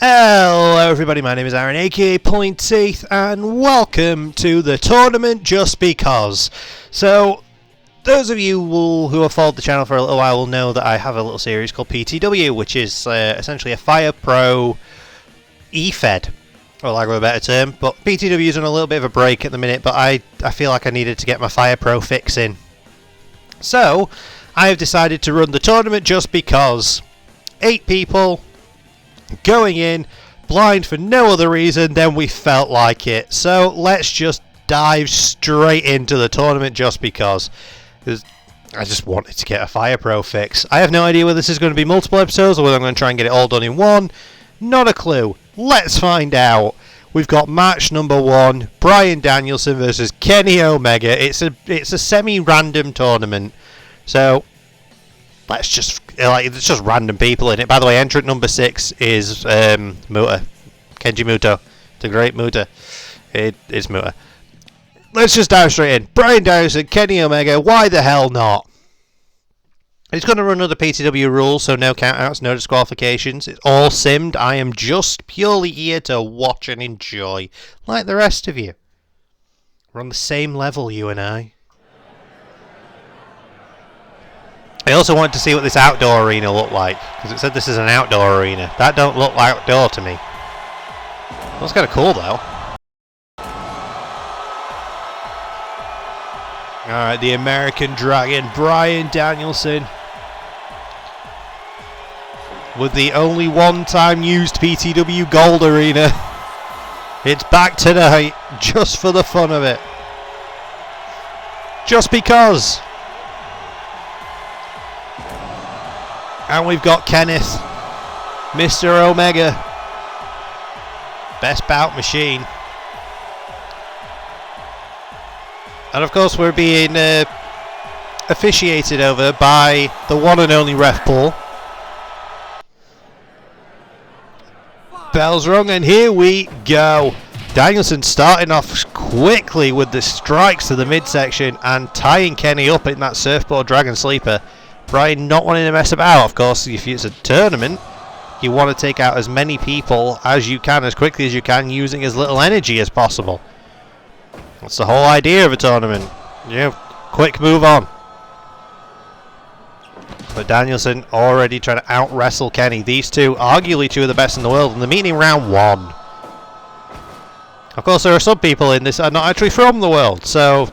Hello everybody, my name is Aaron aka AaronPullin'Teeth and welcome to the tournament just because. So, those of you who have followed the channel for a little while will know that I have a little series called PTW, which is essentially a Fire Pro E-Fed, for lack of a better term. But PTW is on a little bit of a break at the minute, but I feel like I needed to get my Fire Pro fix in. So, I have decided to run the tournament just because. 8 people going in blind for no other reason than we felt like it. So let's just dive straight into the tournament just because. I just wanted to get a Fire Pro fix. I have no idea whether this is going to be multiple episodes or whether I'm going to try and get it all done in one. Not a clue. Let's find out. We've got match number 1, Bryan Danielson versus Kenny Omega. It's a semi-random tournament. So let's just it's just random people in it. By the way, entrant number 6 is Muta. Kenji Muto. The great Muta. It's Muta. Let's just dive straight in. Bryan Danielson, Kenny Omega, why the hell not? It's going to run other PTW rules, so no countouts, no disqualifications. It's all simmed. I am just purely here to watch and enjoy, like the rest of you. We're on the same level, you and I. I also wanted to see what this outdoor arena looked like, because it said this is an outdoor arena. That don't look outdoor to me. That's kind of cool though. Alright, the American Dragon, Bryan Danielson, with the only one-time used PTW Gold Arena. It's back tonight, just for the fun of it. Just because. And we've got Kenneth, Mr. Omega, best bout machine. And of course we're being officiated over by the one and only Ref Paul. Bell's rung and here we go. Danielson starting off quickly with the strikes to the midsection and tying Kenny up in that surfboard dragon sleeper. Bryan not wanting to mess about. Of course, if it's a tournament, you want to take out as many people as you can, as quickly as you can, using as little energy as possible. That's the whole idea of a tournament. You know, quick move on. But Danielson already trying to out-wrestle Kenny. These two, arguably two of the best in the world, and they're meeting round 1. Of course, there are some people in this that are not actually from the world, so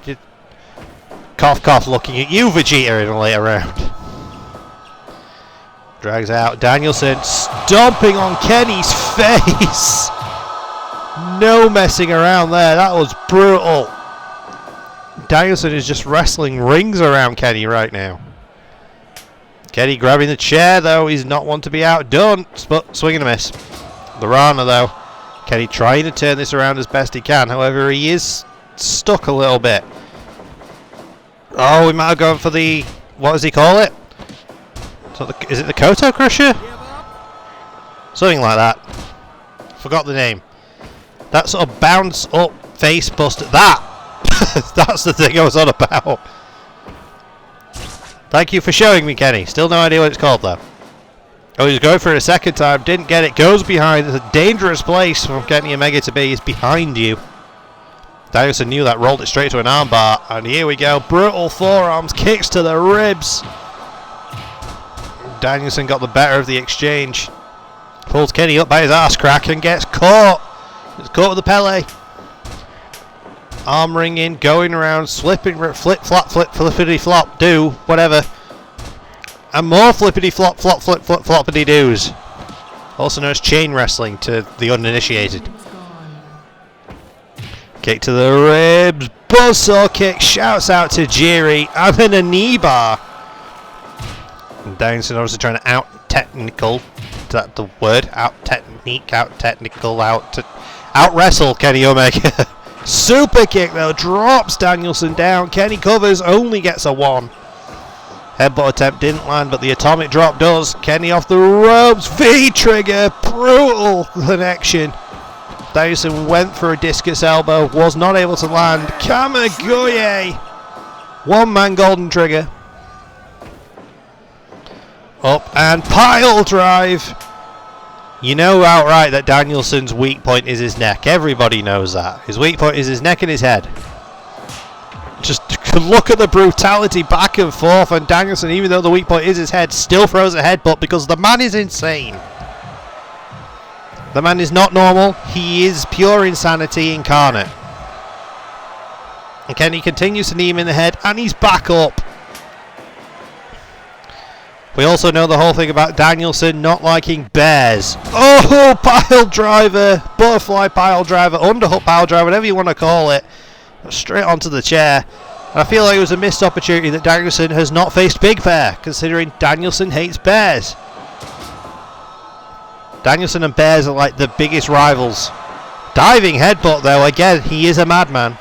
cough cough looking at you, Vegeta, in a later round. Drags out Danielson, stomping on Kenny's face. No messing around there. That was brutal. Danielson is just wrestling rings around Kenny right now. Kenny grabbing the chair, though. He's not one to be outdone. But swing and a miss. The Rana, though. Kenny trying to turn this around as best he can. However, he is stuck a little bit. Oh, we might have gone for the... what does he call it? Is it the Koto Crusher? Something like that. Forgot the name. That sort of bounce up face buster. That! That's the thing I was on about. Thank you for showing me, Kenny. Still no idea what it's called though. Oh, he's going for it a second time. Didn't get it. Goes behind. It's a dangerous place for Kenny Omega to be. He's behind you. Danielson knew that. Rolled it straight to an armbar. And here we go. Brutal forearms. Kicks to the ribs. Danielson got the better of the exchange. Pulls Kenny up by his ass crack and gets caught. It's caught with the Pele. Arm ringing, going around, slipping, flip, flop, flip, flippity flop, do, whatever. And more flippity flop, flop, flip, flip, floppity doos. Also known as chain wrestling to the uninitiated. Kick to the ribs, buzzsaw kick, shouts out to Jiri, and then a knee bar. And Danielson obviously trying to out-technical, is that the word? Out-technique, out-technical, out-wrestle Kenny Omega. Super kick though, drops Danielson down. Kenny covers, only gets a 1. Headbutt attempt didn't land, but the atomic drop does. Kenny off the ropes, V-trigger, brutal connection. Danielson went for a discus elbow, was not able to land. Kamigoye, one-man golden trigger. Up and pile drive. You know outright that Danielson's weak point is his neck. Everybody knows that. His weak point is his neck and his head. Just look at the brutality back and forth, and Danielson, even though the weak point is his head, still throws a headbutt because the man is insane. The man is not normal. He is pure insanity incarnate. And Kenny continues to knee him in the head, and he's back up. We also know the whole thing about Danielson not liking bears. Oh, pile driver, butterfly pile driver, underhook pile driver, whatever you want to call it. Straight onto the chair. And I feel like it was a missed opportunity that Danielson has not faced Big Bear, considering Danielson hates bears. Danielson and bears are like the biggest rivals. Diving headbutt though, again, he is a madman.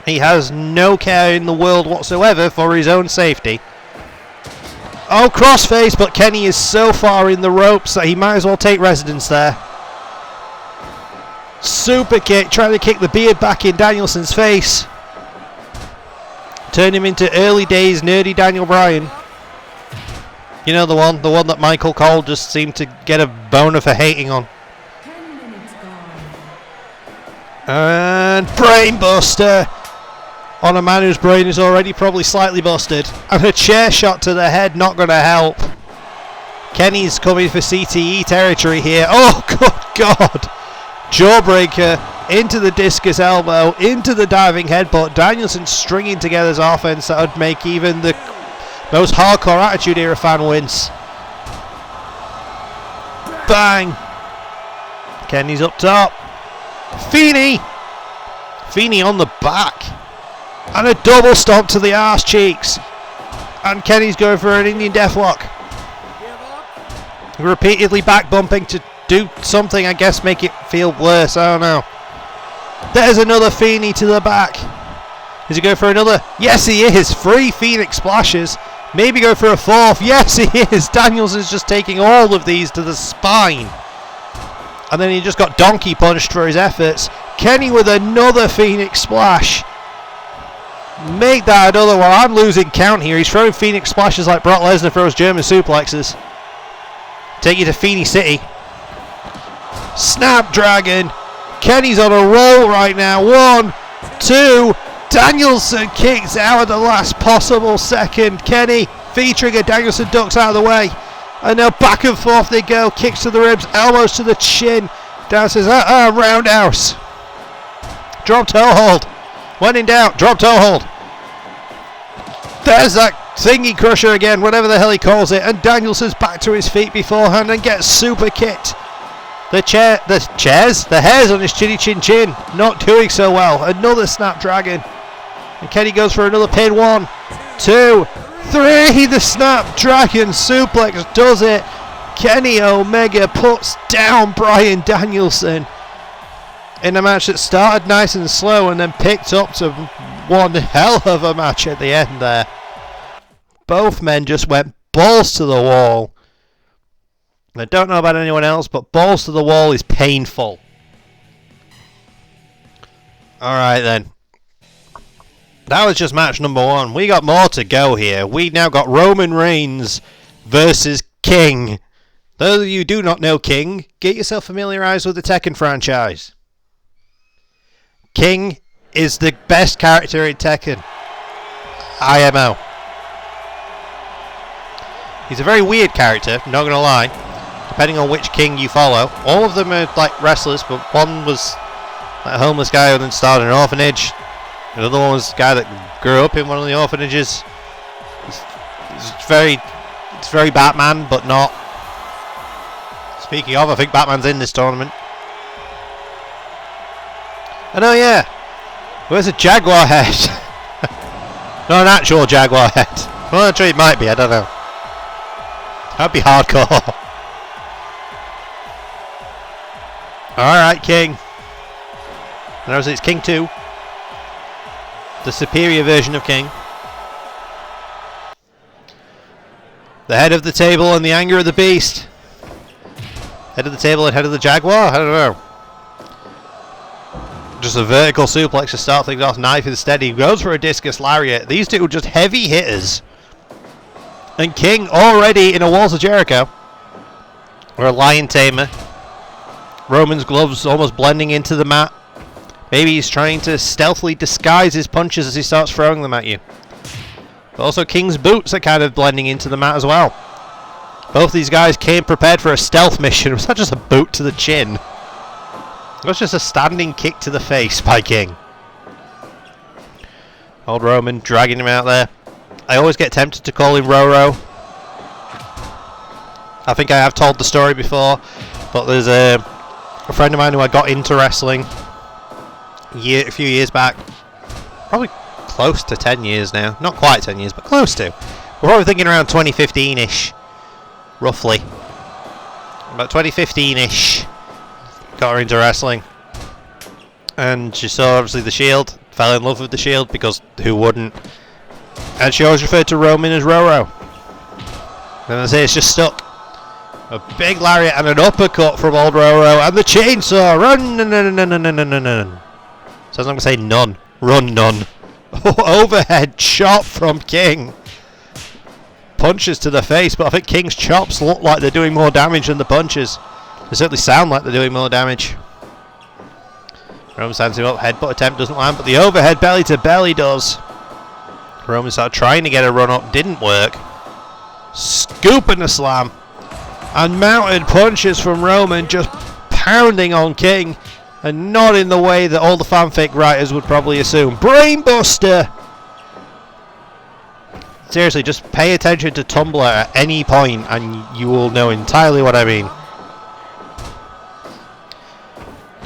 He has no care in the world whatsoever for his own safety. Oh, crossface, but Kenny is so far in the ropes that he might as well take residence there. Super kick, trying to kick the beard back in Danielson's face. Turn him into early days nerdy Daniel Bryan. You know the one that Michael Cole just seemed to get a boner for hating on. And brainbuster on a man whose brain is already probably slightly busted. And a chair shot to the head, not going to help. Kenny's coming for CTE territory here. Oh, good God. Jawbreaker into the discus elbow, into the diving headbutt. Danielson stringing together his offense that would make even the most hardcore Attitude Era fan wince. Bang. Kenny's up top. Feeney on the back. And a double stomp to the arse cheeks. And Kenny's going for an Indian Deathlock. Repeatedly back bumping to do something, I guess, make it feel worse. I don't know. There's another Feeney to the back. Is he going for another? Yes, he is. 3 Phoenix splashes. Maybe go for a 4th. Yes, he is. Danielson's just taking all of these to the spine. And then he just got donkey punched for his efforts. Kenny with another Phoenix splash. Make that another one. I'm losing count here. He's throwing Phoenix splashes like Brock Lesnar throws German suplexes. Take you to Feeney City. Snapdragon. Kenny's on a roll right now. 1, 2. Danielson kicks out at the last possible second. Kenny V-trigger. Danielson ducks out of the way. And now back and forth they go. Kicks to the ribs. Elbows to the chin. Down says, roundhouse. Drop toe hold. When in doubt, drop toe hold. There's that thingy crusher again, whatever the hell he calls it. And Danielson's back to his feet beforehand and gets super kicked. The hairs on his chinny chin chin not doing so well. Another Snapdragon. And Kenny goes for another pin. 1, 2, 3. The Snapdragon suplex does it. Kenny Omega puts down Bryan Danielson in a match that started nice and slow and then picked up to one hell of a match at the end there. Both men just went balls to the wall. I don't know about anyone else, but balls to the wall is painful. Alright then. That was just match number 1. We got more to go here. We now got Roman Reigns versus King. Those of you who do not know King, get yourself familiarized with the Tekken franchise. King is the best character in Tekken. IMO. He's a very weird character, not going to lie. Depending on which King you follow. All of them are like wrestlers, but one was like a homeless guy who then started an orphanage. Another one was a guy that grew up in one of the orphanages. It's very Batman, but not. Speaking of, I think Batman's in this tournament. And oh yeah, where's a jaguar head? Not an actual jaguar head. Well, actually it might be, I don't know. That'd be hardcore. Alright, King. And obviously it's King 2. The superior version of King. The head of the table and the anger of the beast. Head of the table and head of the jaguar? I don't know. Just a vertical suplex to start things off. Knife instead. He goes for a discus lariat. These two are just heavy hitters. And King already in a Walls of Jericho. Or a lion tamer. Roman's gloves almost blending into the mat. Maybe he's trying to stealthily disguise his punches as he starts throwing them at you. But also King's boots are kind of blending into the mat as well. Both these guys came prepared for a stealth mission. It was not just a boot to the chin. It was just a standing kick to the face by King. Old Roman dragging him out there. I always get tempted to call him Roro. I think I have told the story before, but there's a friend of mine who I got into wrestling a few years back. Probably close to 10 years now. Not quite 10 years, but close to. We're probably thinking around 2015-ish. Roughly. About 2015-ish. Got her into wrestling. And she saw, obviously, the Shield. Fell in love with the Shield, because who wouldn't? And she always referred to Roman as Roro. And I say it's just stuck. A big lariat and an uppercut from old Roro. And the chainsaw. Run, run. So I'm going to say none. Run, none. Overhead chop from King. Punches to the face, but I think King's chops look like they're doing more damage than the punches. They certainly sound like they're doing more damage. Roman stands him up. Headbutt attempt doesn't land, but the overhead belly to belly does. Roman started trying to get a run up. Didn't work. Scoop and a slam. And mounted punches from Roman, just pounding on King. And not in the way that all the fanfic writers would probably assume. Brainbuster! Seriously, just pay attention to Tumblr at any point and you will know entirely what I mean.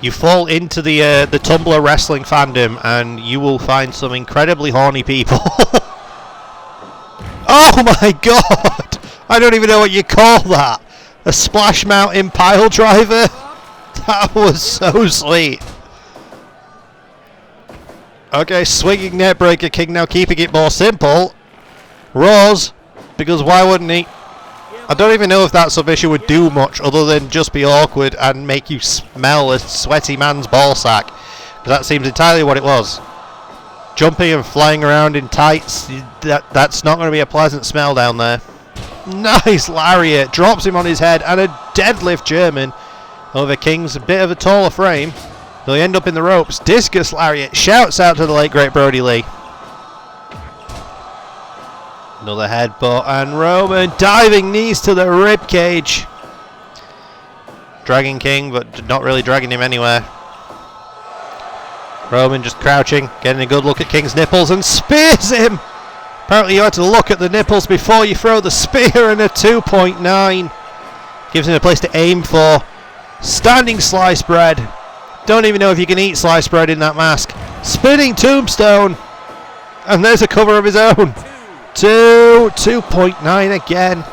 You fall into the Tumblr wrestling fandom and you will find some incredibly horny people. Oh my god! I don't even know what you call that. A Splash Mountain pile driver? That was so sweet. Okay, swinging neckbreaker King now keeping it more simple. Rose, because why wouldn't he? I don't even know if that submission would do much other than just be awkward and make you smell a sweaty man's ballsack. Because that seems entirely what it was. Jumping and flying around in tights, that's not going to be a pleasant smell down there. Nice lariat, drops him on his head, and a deadlift German over King's a bit of a taller frame. They'll end up in the ropes. Discus lariat, shouts out to the late great Brody Lee. Another headbutt, and Roman diving knees to the rib cage. Dragging King, but not really dragging him anywhere. Roman just crouching, getting a good look at King's nipples, and spears him! Apparently you had to look at the nipples before you throw the spear, and a 2.9. Gives him a place to aim for. Standing sliced bread. Don't even know if you can eat sliced bread in that mask. Spinning tombstone. And there's a cover of his own. 2.9 again.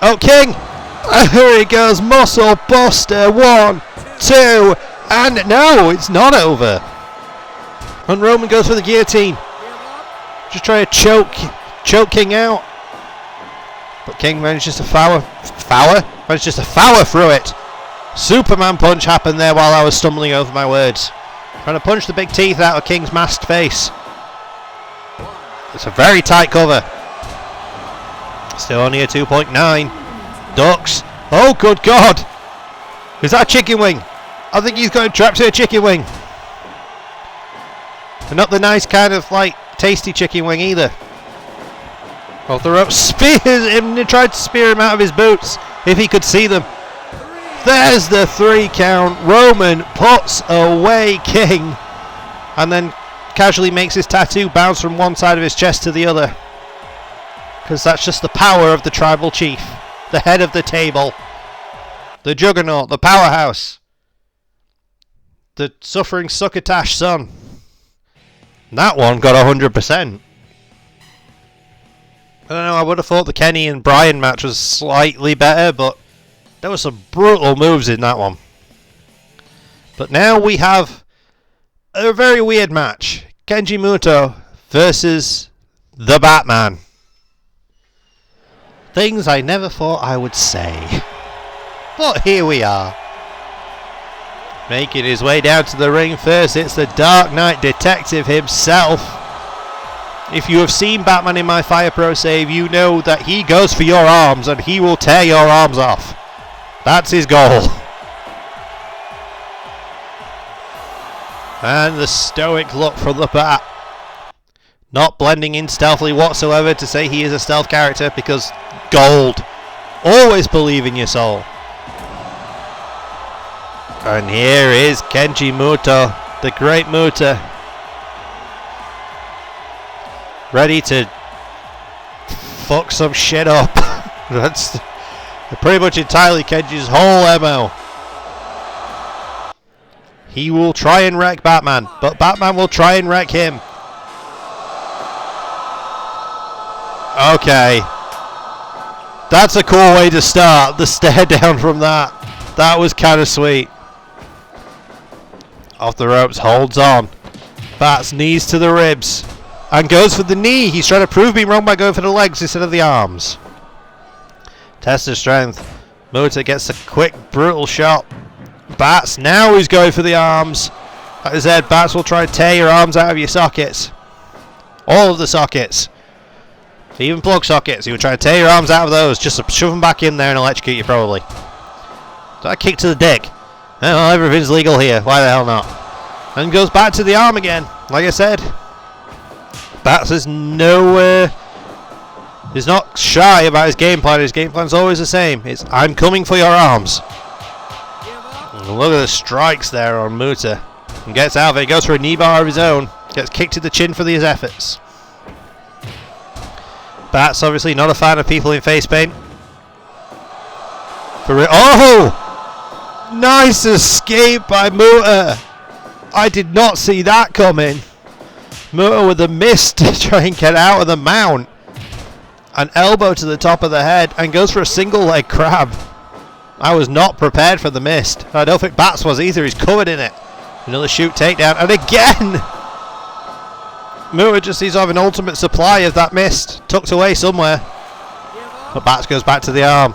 Oh, King. Here he goes. Muscle buster. 1, 2. And no, it's not over. And Roman goes for the guillotine. Just trying to choke King out. But King manages to manages to power through it. Superman punch happened there while I was stumbling over my words. Trying to punch the big teeth out of King's masked face. It's a very tight cover. Still only a 2.9. Ducks. Oh, good God. Is that a chicken wing? I think he's got trapped to a chicken wing. But not the nice kind of, like, tasty chicken wing either. Off the rope, spears him, and tried to spear him out of his boots, if he could see them. There's the 3 count. Roman puts away King, and then casually makes his tattoo bounce from one side of his chest to the other. Because that's just the power of the tribal chief, the head of the table, the juggernaut, the powerhouse, the suffering succotash son. That one got 100%. I don't know, I would have thought the Kenny and Bryan match was slightly better, but there were some brutal moves in that one. But now we have a very weird match. Kenji Muto versus the Batman. Things I never thought I would say. But here we are. Making his way down to the ring first, it's the Dark Knight Detective himself. If you have seen Batman in my Fire Pro save, you know that he goes for your arms and he will tear your arms off. That's his goal. And the stoic look from the Bat. Not blending in stealthily whatsoever to say he is a stealth character, because gold. Always believe in your soul. And here is Kenji Muto, the great Muta, ready to fuck some shit up. That's pretty much entirely Kenji's whole MO. He will try and wreck Batman, but Batman will try and wreck him. Okay. That's a cool way to start. The stare down from that. That was kind of sweet. Off the ropes, holds on. Bat's knees to the ribs. And goes for the knee. He's trying to prove me wrong by going for the legs instead of the arms. Test of strength. Muta gets a quick, brutal shot. Bats, now he's going for the arms. Like I said, Bats will try to tear your arms out of your sockets. All of the sockets. Even plug sockets. He will try to tear your arms out of those. Just shove them back in there and electrocute you, probably. That kick to the dick. Oh, well, everything's legal here. Why the hell not? And goes back to the arm again. Like I said, Bats is nowhere. He's not shy about his game plan. His game plan's always the same. It's, I'm coming for your arms. And look at the strikes there on Muta. And gets out of it. Goes for a knee bar of his own. Gets kicked to the chin for his efforts. Bats obviously not a fan of people in face paint. Oh! Nice escape by Muta. I did not see that coming. Muta with a miss to try and get out of the mount. An elbow to the top of the head and goes for a single leg crab. I was not prepared for the mist. I don't think Bats was either. He's covered in it. Another shoot takedown. And again! Muta just seems to have an ultimate supply of that mist tucked away somewhere. But Bats goes back to the arm.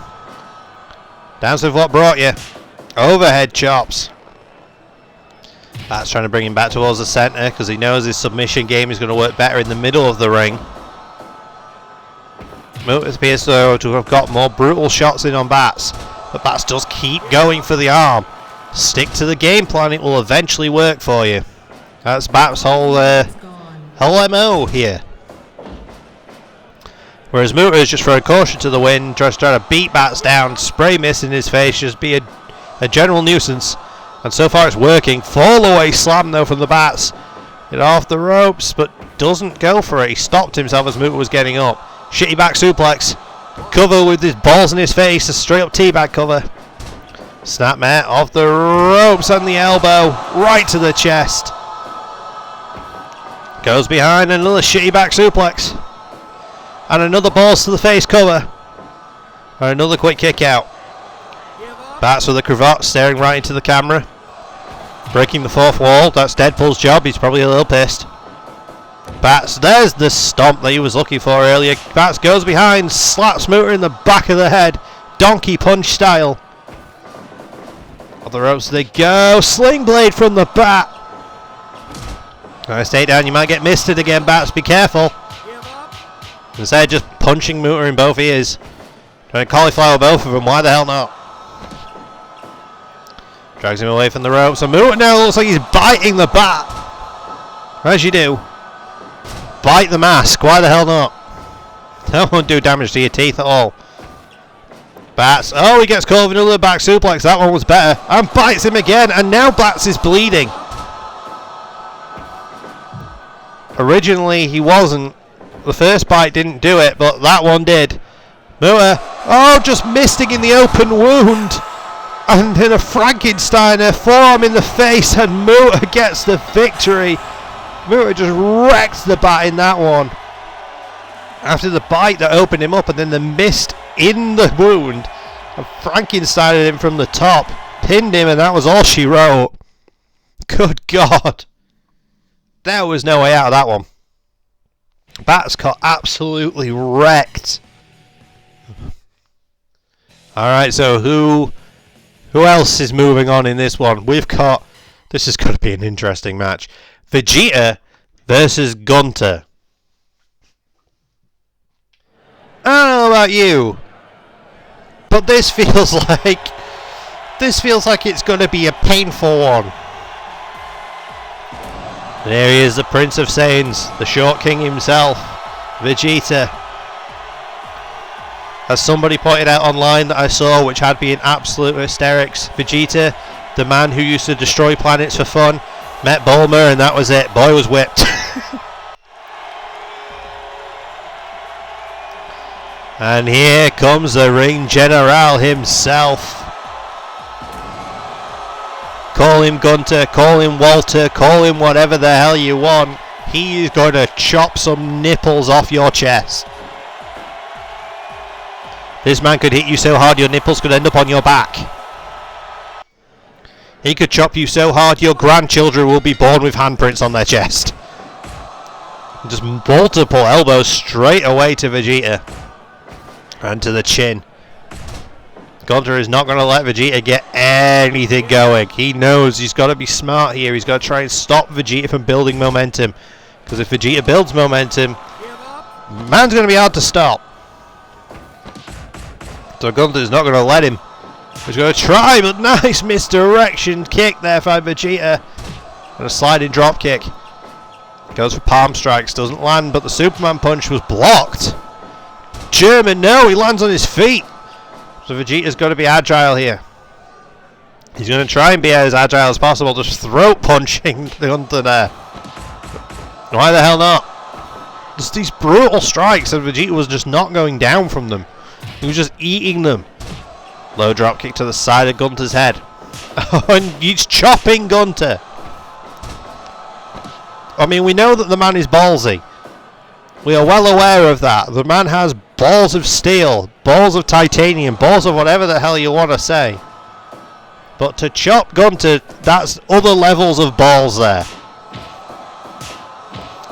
Dance with what brought you. Overhead chops. Bats trying to bring him back towards the center because he knows his submission game is going to work better in the middle of the ring. Muta appears to have got more brutal shots in on Bats, but Bats does keep going for the arm. Stick to the game plan, it will eventually work for you. That's Bats' whole MO here. Whereas Muta is just throwing caution to the wind, trying to beat Bats down, spray mist in his face, just be a general nuisance. And so far it's working. Fall away slam though from the Bats. Get off the ropes, but doesn't go for it. He stopped himself as Muta was getting up. Shitty back suplex. Cover with his balls in his face. A straight up teabag cover. Snapmare off the ropes and the elbow. Right to the chest. Goes behind, another shitty back suplex. And another balls to the face cover. And another quick kick out. Bats with a cravat staring right into the camera. Breaking the fourth wall. That's Deadpool's job. He's probably a little pissed. Bats, there's the stomp that he was looking for earlier. Bats goes behind, slaps Muta in the back of the head. Donkey punch style. Off the ropes they go. Sling blade from the Bat. Alright, stay down. You might get misted again, Bats. Be careful. Instead of just punching Muta in both ears. Trying to cauliflower both of them. Why the hell not? Drags him away from the ropes. And Muta now looks like he's biting the Bat. As you do. Bite the mask. Why the hell not? That won't do damage to your teeth at all. Bats. Oh, he gets caught with another back suplex. That one was better. And bites him again. And now Bats is bleeding. Originally, he wasn't. The first bite didn't do it, but that one did. Muta. Oh, just misting in the open wound. And in a Frankensteiner, forearm in the face. And Muta gets the victory. Muta just wrecked the Bat in that one. After the bite that opened him up and then the mist in the wound. And Frankensteined him from the top. Pinned him and that was all she wrote. Good God. There was no way out of that one. Bats got absolutely wrecked. Alright, so who else is moving on in this one? We've got... This is going to be an interesting match. Vegeta versus Gunter. I don't know about you, but this feels like it's going to be a painful one. There he is, the Prince of Saiyans, the Short King himself, Vegeta. As somebody pointed out online that I saw, which had me in absolute hysterics, Vegeta, the man who used to destroy planets for fun, met Bulma and that was it. Boy was whipped. And here comes the Ring General himself. Call him Gunter, call him Walter, call him whatever the hell you want. He is going to chop some nipples off your chest. This man could hit you so hard your nipples could end up on your back. He could chop you so hard your grandchildren will be born with handprints on their chest. Just multiple elbows straight away to Vegeta. And to the chin. Gunter is not going to let Vegeta get anything going. He knows he's got to be smart here. He's got to try and stop Vegeta from building momentum. Because if Vegeta builds momentum, man's going to be hard to stop. So Gunter's not going to let him. He's going to try, but nice misdirection kick there by Vegeta. And a sliding drop kick. Goes for palm strikes, doesn't land, but the Superman punch was blocked. German, no, he lands on his feet. So Vegeta's got to be agile here. He's going to try and be as agile as possible, just throat punching Gunter there. Why the hell not? Just these brutal strikes, and Vegeta was just not going down from them. He was just eating them. Low drop kick to the side of Gunter's head. And he's chopping Gunter. I mean, we know that the man is ballsy. We are well aware of that. The man has balls of steel, balls of titanium, balls of whatever the hell you want to say. But to chop Gunter, that's other levels of balls there.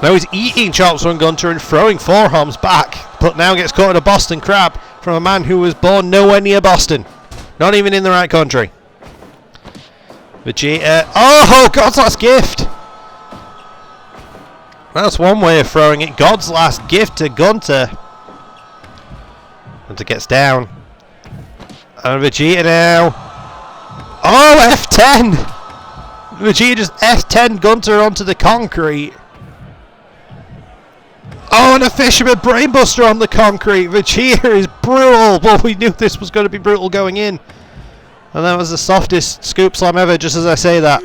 Now he's eating chops from Gunter and throwing forearms back, but now gets caught in a Boston Crab from a man who was born nowhere near Boston. Not even in the right country. Vegeta. Oh, God's last gift! That's one way of throwing it. God's last gift to Gunter. Gunter gets down. And Vegeta now. Oh, F10! Vegeta just F10 Gunter onto the concrete. Oh, and a Fisherman Brainbuster on the concrete. Vegeta is brutal, but we knew this was going to be brutal going in. And that was the softest scoop slam ever, just as I say that.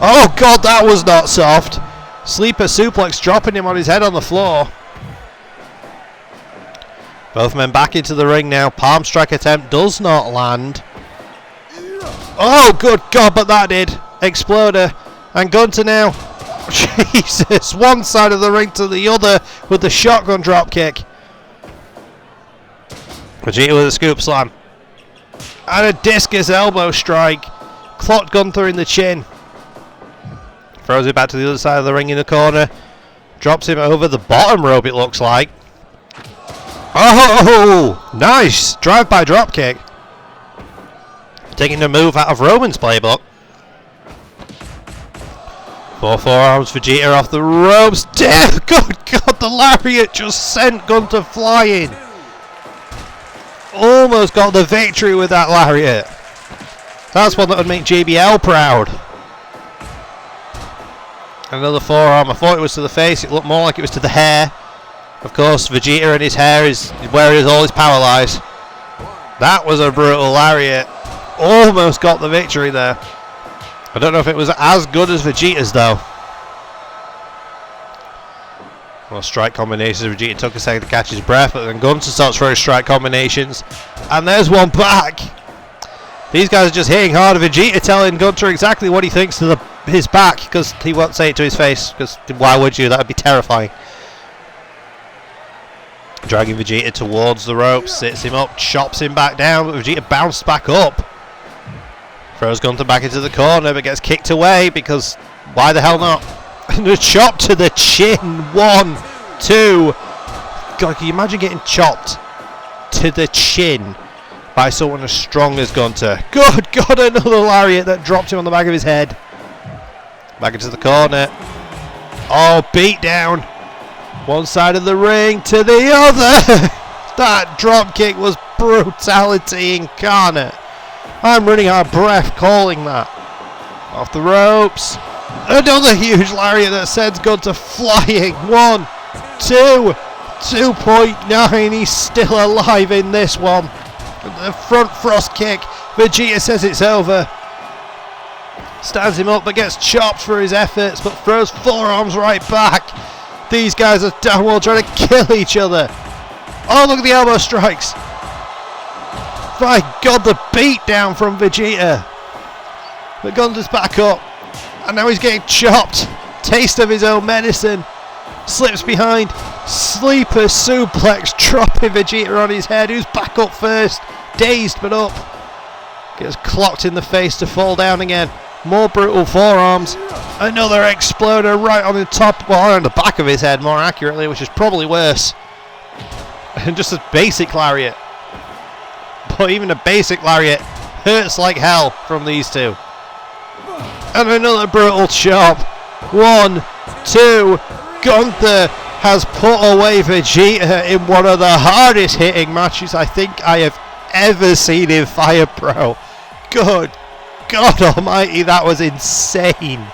Oh God, that was not soft. Sleeper suplex, dropping him on his head on the floor. Both men back into the ring now. Palm strike attempt does not land. Oh, good God, but that did. Exploder. And Gunter now. Jesus, one side of the ring to the other with the shotgun drop kick. Vegeta with a scoop slam. And a discus elbow strike. Clocked Gunter in the chin. Throws it back to the other side of the ring in the corner. Drops him over the bottom rope, it looks like. Oh, nice. Drive-by drop kick. Taking the move out of Roman's playbook. 4 forearms, Vegeta off the ropes. Damn, good God, the lariat just sent Gunter flying. Almost got the victory with that lariat. That's one that would make JBL proud. Another forearm. I thought it was to the face. It looked more like it was to the hair. Of course, Vegeta and his hair is where all his power lies. That was a brutal lariat. Almost got the victory there. I don't know if it was as good as Vegeta's though. Well, strike combinations. Vegeta took a second to catch his breath, but then Gunter starts throwing strike combinations. And there's one back. These guys are just hitting hard. Vegeta telling Gunter exactly what he thinks to his back, because he won't say it to his face, because why would you? That would be terrifying. Dragging Vegeta towards the ropes, sits him up, chops him back down, but Vegeta bounced back up. Throws Gunter back into the corner, but gets kicked away, because why the hell not? And a chop to the chin. 1, 2. God, can you imagine getting chopped to the chin by someone as strong as Gunter? Good God, another lariat that dropped him on the back of his head. Back into the corner. Oh, beat down. One side of the ring to the other. That drop kick was brutality incarnate. I'm running out of breath calling that. Off the ropes. Another huge lariat that sends Gunter flying. 1, 2, 2.9. He's still alive in this one. The front frost kick. Vegeta says it's over. Stands him up but gets chopped for his efforts, but throws forearms right back. These guys are downward trying to kill each other. Oh, look at the elbow strikes. My God, the beat down from Vegeta. But Gunter's back up. And now he's getting chopped. Taste of his own medicine. Slips behind. Sleeper suplex. Dropping Vegeta on his head. Who's back up first. Dazed but up. Gets clocked in the face to fall down again. More brutal forearms. Another exploder right on the top. Well, on the back of his head more accurately. Which is probably worse. And just a basic lariat. But even a basic lariat hurts like hell from these two. And another brutal chop. 1, 2. Gunther has put away Vegeta in one of the hardest hitting matches I think I have ever seen in Fire Pro. Good God almighty, that was insane.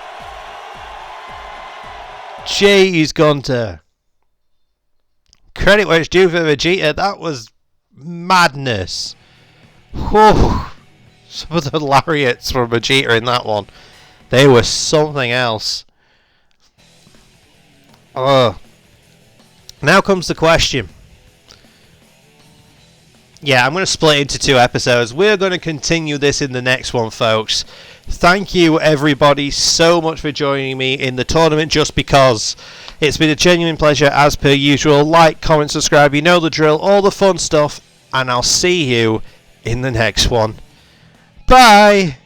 Jeez, Gunter. Credit where it's due for Vegeta. That was madness. Whew. Some of the lariats from Vegeta in that one. They were something else. Now comes the question. Yeah, I'm going to split into 2 episodes. We're going to continue this in the next one, folks. Thank you, everybody, so much for joining me in the tournament just because. It's been a genuine pleasure, as per usual. Like, comment, subscribe, you know the drill, all the fun stuff. And I'll see you in the next one. Bye!